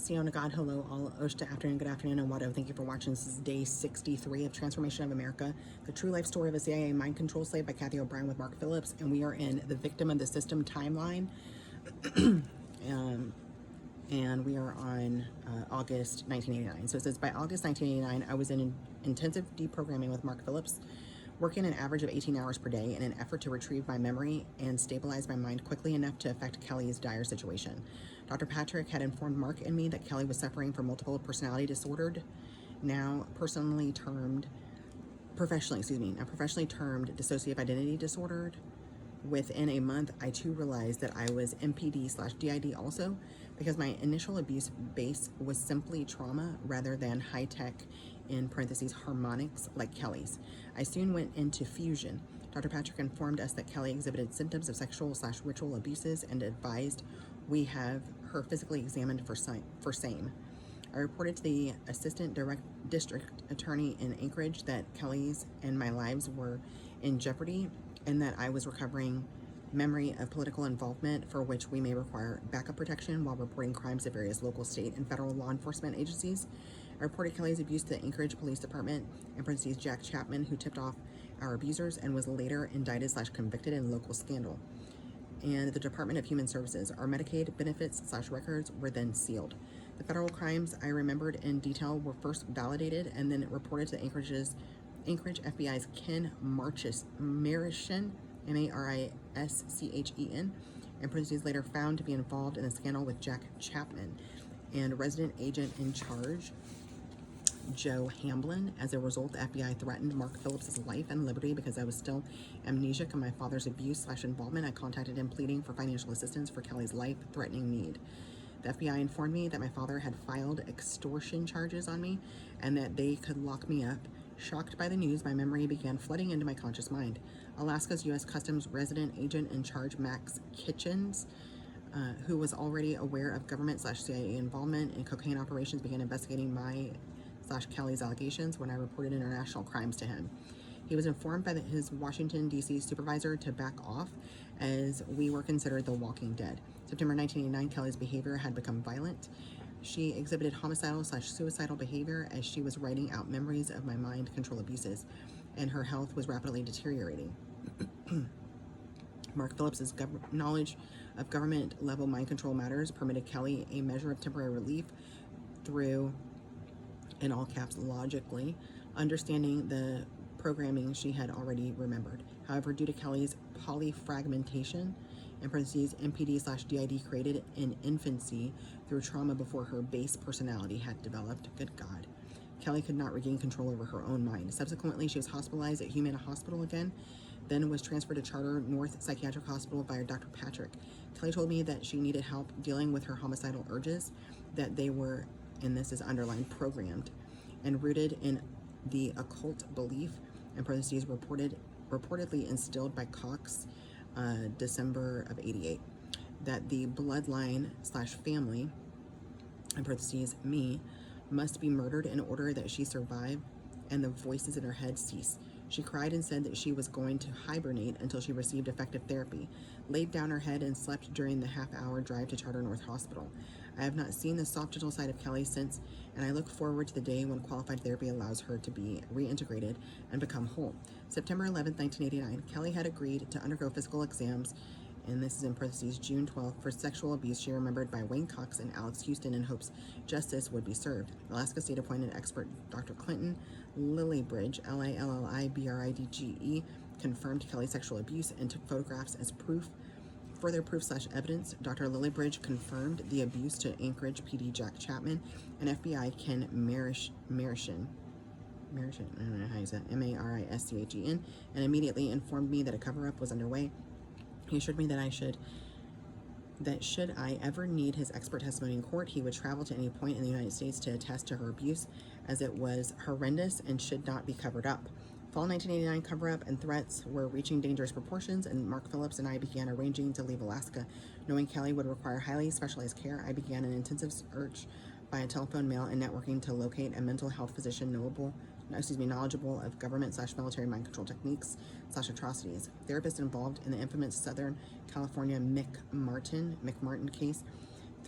Siona God, hello, all Oshta, afternoon, good afternoon, and Wado. Thank you for watching. This is day 63 of Transformation of America, the true life story of a CIA mind control slave by Kathy O'Brien with Mark Phillips, and we are in the victim of the system timeline, and we are on August 1989. So it says, by August 1989, I was in intensive deprogramming with Mark Phillips, working an average of 18 hours per day in an effort to retrieve my memory and stabilize my mind quickly enough to affect Kelly's dire situation. Dr. Patrick had informed Mark and me that Kelly was suffering from multiple personality disorder, now professionally termed dissociative identity disorder. Within a month, I too realized that I was MPD/DID also, because my initial abuse base was simply trauma rather than high-tech, in parentheses, harmonics like Kelly's. I soon went into fusion. Dr. Patrick informed us that Kelly exhibited symptoms of sexual/ritual abuses and advised we have her physically examined for same. I reported to the assistant district attorney in Anchorage that Kelly's and my lives were in jeopardy, and that I was recovering memory of political involvement for which we may require backup protection while reporting crimes to various local, state, and federal law enforcement agencies. I reported Kelly's abuse to the Anchorage Police Department, in parentheses, Jack Chapman, who tipped off our abusers and was later indicted/convicted in local scandal, and the Department of Human Services. Our Medicaid benefits/records were then sealed. The federal crimes I remembered in detail were first validated and then reported to Anchorage FBI's Ken Marischen, Marischen, in parentheses, later found to be involved in a scandal with Jack Chapman, and resident agent in charge Joe Hamblin. As a result, the FBI threatened Mark Phillips' life and liberty because I was still amnesiac of my father's abuse/involvement. I contacted him pleading for financial assistance for Kelly's life-threatening need. The FBI informed me that my father had filed extortion charges on me and that they could lock me up. Shocked by the news, my memory began flooding into my conscious mind. Alaska's U.S. Customs resident agent in charge, Max Kitchens, who was already aware of government/CIA involvement in cocaine operations, began investigating my/Kelly's allegations when I reported international crimes to him. He was informed by his Washington, D.C. supervisor to back off, as we were considered the walking dead. September 1989, Kelly's behavior had become violent. She exhibited homicidal/suicidal behavior as she was writing out memories of my mind control abuses, and her health was rapidly deteriorating. Mark Phillips' knowledge of government-level mind control matters permitted Kelly a measure of temporary relief through, in all caps, logically, understanding the programming she had already remembered. However, due to Kelly's polyfragmentation, in parentheses, MPD/DID created in infancy through trauma before her base personality had developed, good God, Kelly could not regain control over her own mind. Subsequently, she was hospitalized at Humana Hospital again, then was transferred to Charter North Psychiatric Hospital by Dr. Patrick. Kelly told me that she needed help dealing with her homicidal urges, that they were, and this is underlined, programmed and rooted in the occult belief, in parentheses, reportedly instilled by Cox, December of '88, that the bloodline/family, in parentheses, me, must be murdered in order that she survive and the voices in her head cease. She cried and said that she was going to hibernate until she received effective therapy, laid down her head and slept during the half-hour drive to Charter North Hospital. I have not seen the soft, gentle side of Kelly since, and I look forward to the day when qualified therapy allows her to be reintegrated and become whole. September 11, 1989, Kelly had agreed to undergo physical exams, and this is in parentheses, June 12th, for sexual abuse she remembered by Wayne Cox and Alex Houston, in hopes justice would be served. Alaska State appointed expert Dr. Clinton Lillibridge, Lillibridge, confirmed Kelly's sexual abuse and took photographs as further proof/evidence. Dr. Lillibridge confirmed the abuse to Anchorage PD Jack Chapman and FBI Ken Marischen, I don't know how you say it, Marischen, and immediately informed me that a cover-up was underway. He assured me that should I ever need his expert testimony in court, he would travel to any point in the United States to attest to her abuse, as it was horrendous and should not be covered up. Fall 1989 cover-up and threats were reaching dangerous proportions, and Mark Phillips and I began arranging to leave Alaska. Knowing Kelly would require highly specialized care, I began an intensive search via telephone, mail, and networking to locate a mental health physician knowledgeable of government/military mind control techniques/atrocities. Therapists involved in the infamous Southern California McMartin case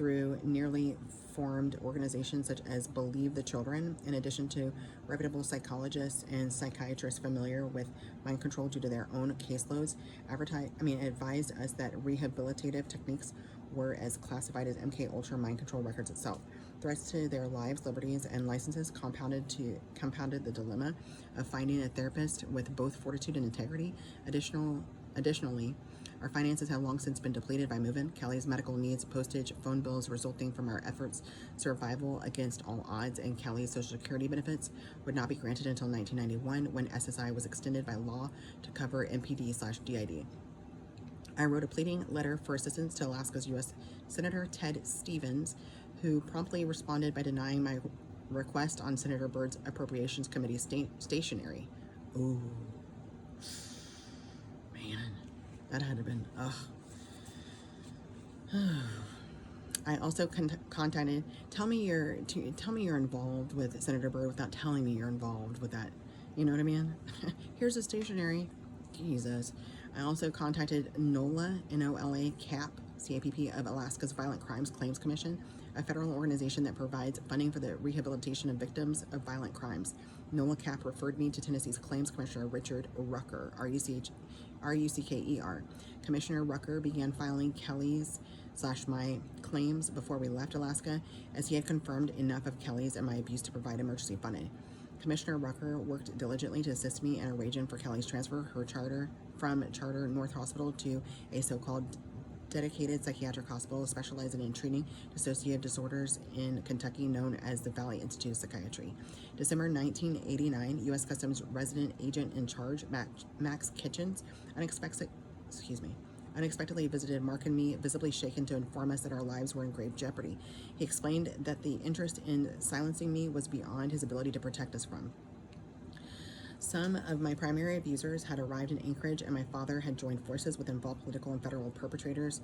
through nearly formed organizations such as Believe the Children, in addition to reputable psychologists and psychiatrists familiar with mind control due to their own caseloads, advised us that rehabilitative techniques were as classified as MK Ultra mind control records itself. Threats to their lives, liberties, and licenses compounded the dilemma of finding a therapist with both fortitude and integrity. Additionally, our finances have long since been depleted by movement. Kelly's medical needs, postage, phone bills resulting from our efforts, survival against all odds, and Kelly's Social Security benefits would not be granted until 1991, when SSI was extended by law to cover MPD/DID. I wrote a pleading letter for assistance to Alaska's U.S. Senator Ted Stevens, who promptly responded by denying my request on Senator Byrd's Appropriations Committee stationery. Ooh. Man, that had to have been, I also contacted, tell me you're involved with Senator Byrd without telling me you're involved with that. You know what I mean? Here's a stationery. Jesus. I also contacted NOLA, N-O-L-A, CAPP of Alaska's Violent Crimes Claims Commission, a federal organization that provides funding for the rehabilitation of victims of violent crimes. NOLA CAP referred me to Tennessee's Claims Commissioner Richard Rucker, R-U-C-K-E-R. Commissioner Rucker began filing Kelly's/my claims before we left Alaska, as he had confirmed enough of Kelly's and my abuse to provide emergency funding. Commissioner Rucker worked diligently to assist me in arranging for Kelly's transfer from Charter North Hospital to a so-called dedicated psychiatric hospital specializing in treating dissociative disorders in Kentucky, known as the Valley Institute of Psychiatry. December 1989, U.S. Customs resident agent in charge, Max Kitchens, unexpectedly visited Mark and me, visibly shaken, to inform us that our lives were in grave jeopardy. He explained that the interest in silencing me was beyond his ability to protect us from. Some of my primary abusers had arrived in Anchorage, and my father had joined forces with involved political and federal perpetrators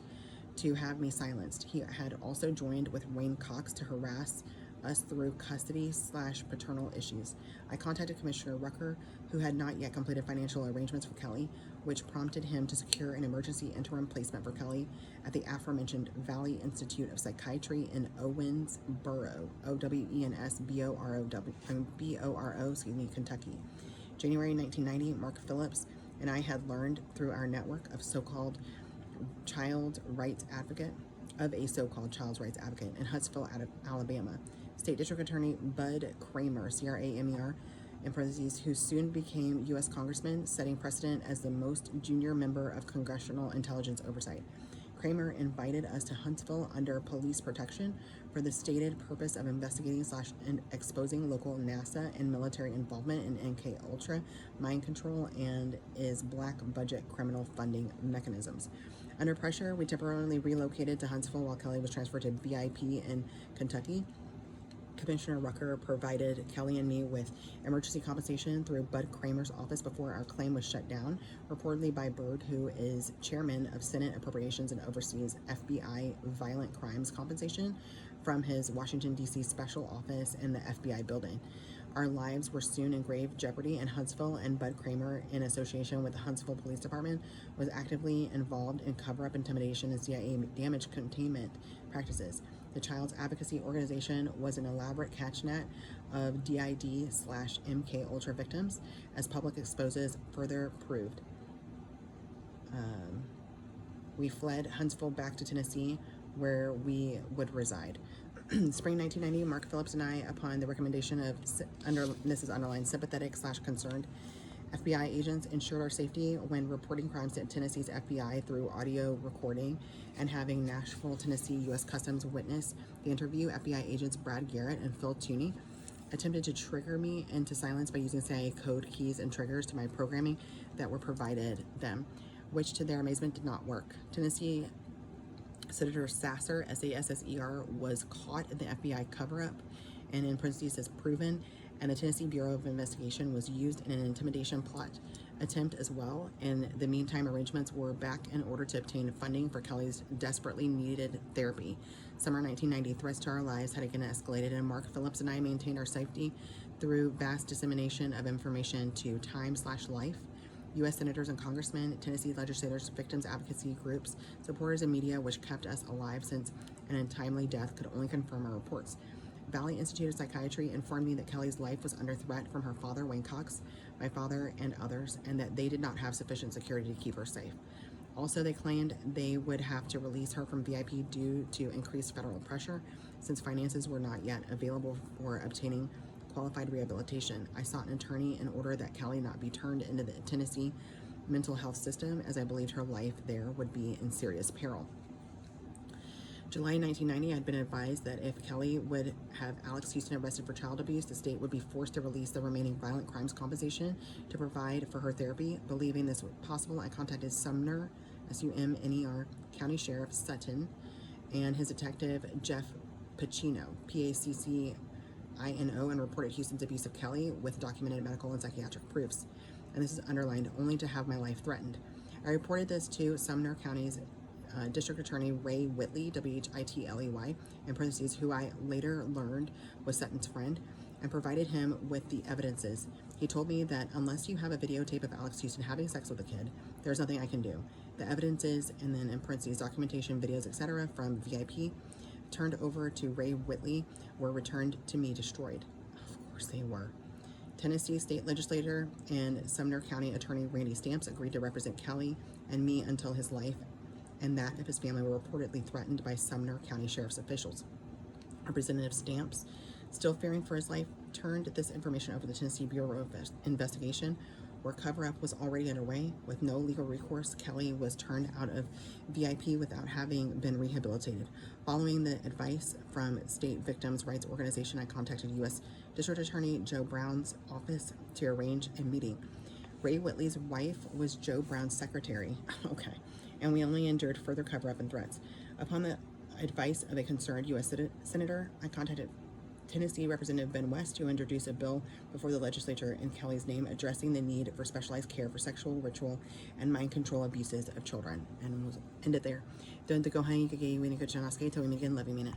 to have me silenced. He had also joined with Wayne Cox to harass us through custody/paternal issues. I contacted Commissioner Rucker, who had not yet completed financial arrangements for Kelly, which prompted him to secure an emergency interim placement for Kelly at the aforementioned Valley Institute of Psychiatry in Owensboro, O-W-E-N-S-B-O-R-O, Kentucky. January 1990, Mark Phillips and I had learned through our network of a so-called child rights advocate in Huntsville, Alabama. State District Attorney Bud Kramer, C-R-A-M-E-R, in parentheses, who soon became U.S. Congressman, setting precedent as the most junior member of Congressional Intelligence Oversight. Kramer invited us to Huntsville under police protection for the stated purpose of investigating and exposing local NASA and military involvement in MK Ultra, mind control, and its black budget criminal funding mechanisms. Under pressure, we temporarily relocated to Huntsville while Kelly was transferred to VIP in Kentucky. Commissioner Rucker provided Kelly and me with emergency compensation through Bud Kramer's office before our claim was shut down, reportedly by Byrd, who is chairman of Senate Appropriations and oversees FBI violent crimes compensation from his Washington, D.C. special office in the FBI building. Our lives were soon in grave jeopardy in Huntsville, and Bud Kramer, in association with the Huntsville Police Department, was actively involved in cover-up, intimidation, and CIA damage containment practices. The Child's Advocacy Organization was an elaborate catchnet of DID/MK Ultra victims, as public exposes further proved. We fled Huntsville back to Tennessee, where we would reside. Spring 1990, Mark Phillips and I, upon the recommendation of, this is underlined, sympathetic/concerned FBI agents, ensured our safety when reporting crimes to Tennessee's FBI through audio recording, and having Nashville, Tennessee U.S. Customs witness the interview. FBI agents Brad Garrett and Phil Tooney attempted to trigger me into silence by using CIA code keys and triggers to my programming that were provided them, which to their amazement did not work. Tennessee Senator Sasser, S-A-S-S-E-R, was caught in the FBI cover-up, and in parentheses says proven, and the Tennessee Bureau of Investigation was used in an intimidation plot attempt as well. In the meantime, arrangements were back in order to obtain funding for Kelly's desperately needed therapy. Summer 1990, threats to our lives had again escalated, and Mark Phillips and I maintained our safety through vast dissemination of information to Time/Life, U.S. senators and congressmen, Tennessee legislators, victims advocacy groups, supporters, and media, which kept us alive since and untimely death could only confirm our reports. Valley Institute of Psychiatry informed me that Kelly's life was under threat from her father, Wayne Cox, my father, and others, and that they did not have sufficient security to keep her safe. Also, they claimed they would have to release her from VIP due to increased federal pressure, since finances were not yet available for obtaining qualified rehabilitation. I sought an attorney in order that Kelly not be turned into the Tennessee mental health system, as I believed her life there would be in serious peril. July 1990, I had been advised that if Kelly would have Alex Houston arrested for child abuse, the state would be forced to release the remaining violent crimes compensation to provide for her therapy. Believing this was possible, I contacted Sumner, S-U-M-N-E-R, County Sheriff Sutton, and his detective Jeff Pacino, P-A-C-C-I-N-O, and reported Houston's abuse of Kelly with documented medical and psychiatric proofs. And this is underlined, only to have my life threatened. I reported this to Sumner County's District Attorney Ray Whitley, W-H-I-T-L-E-Y, in parentheses, who I later learned was Sutton's friend, and provided him with the evidences. He told me that unless you have a videotape of Alex Houston having sex with a kid, there's nothing I can do. The evidences, and then in parentheses, documentation, videos, etc. from VIP turned over to Ray Whitley were returned to me destroyed. Of course they were. Tennessee State Legislator and Sumner County Attorney Randy Stamps agreed to represent Kelly and me until his life and that of his family were reportedly threatened by Sumner County Sheriff's officials. Representative Stamps, still fearing for his life, turned this information over to the Tennessee Bureau of Investigation, where cover-up was already underway. With no legal recourse, Kelly was turned out of VIP without having been rehabilitated. Following the advice from State Victims' Rights Organization, I contacted U.S. District Attorney Joe Brown's office to arrange a meeting. Ray Whitley's wife was Joe Brown's secretary. Okay. And we only endured further cover-up and threats. Upon the advice of a concerned U.S. Senator, I contacted Tennessee Representative Ben West to introduce a bill before the legislature in Kelly's name addressing the need for specialized care for sexual, ritual, and mind control abuses of children. And we'll end it there. Don't go hang, love you minute.